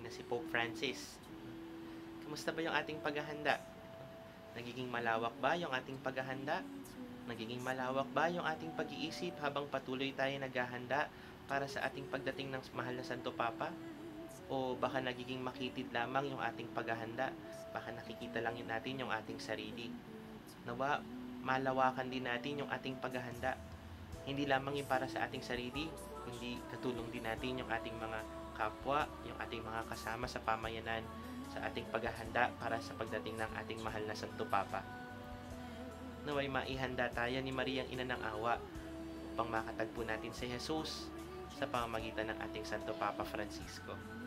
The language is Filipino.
na si Pope Francis. Kamusta ba yung ating paghahanda? Nagiging malawak ba yung ating paghahanda? Nagiging malawak ba yung ating pag-iisip habang patuloy tayo naghahanda para sa ating pagdating ng mahal na Santo Papa? O baka nagiging makitid lamang yung ating paghahanda? Baka nakikita lang yun natin yung ating sarili. Nawa, malawakan din natin yung ating paghahanda. Hindi lamang yung para sa ating sarili, kundi katulong din natin yung ating mga kapwa, yung ating mga kasama sa pamayanan sa ating paghahanda para sa pagdating ng ating mahal na Santo Papa. Naway maihanda tayo ni Mariang Ina ng Awa upang makatagpo natin si Jesus sa pamamagitan ng ating Santo Papa Francisco.